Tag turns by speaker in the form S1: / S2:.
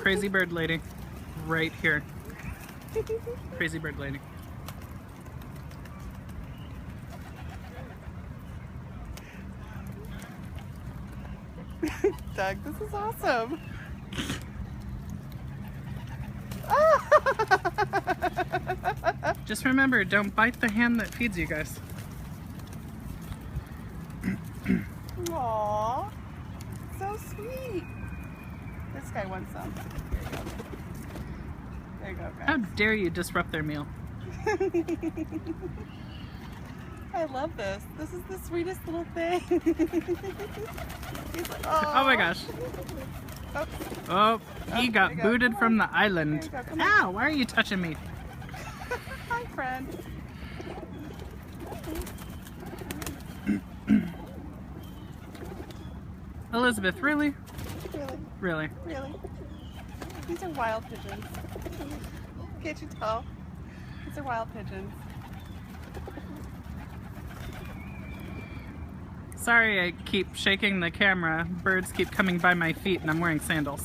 S1: Crazy bird lady. Right here. Crazy bird lady.
S2: Doug, this is awesome.
S1: Just remember, don't bite the hand that feeds you guys.
S2: Aww, so sweet. This guy wants some. There you go. There you go, guys.
S1: How dare you disrupt their meal?
S2: I love this. This is the sweetest little thing. He's like,
S1: Oh my gosh. Oh, he got booted from the island. Ow, why are you touching me?
S2: Hi, friend.
S1: Elizabeth, really?
S2: Really?
S1: Really?
S2: Really? These are wild pigeons. Can't you tell? These are wild pigeons.
S1: Sorry I keep shaking the camera. Birds keep coming by my feet and I'm wearing sandals.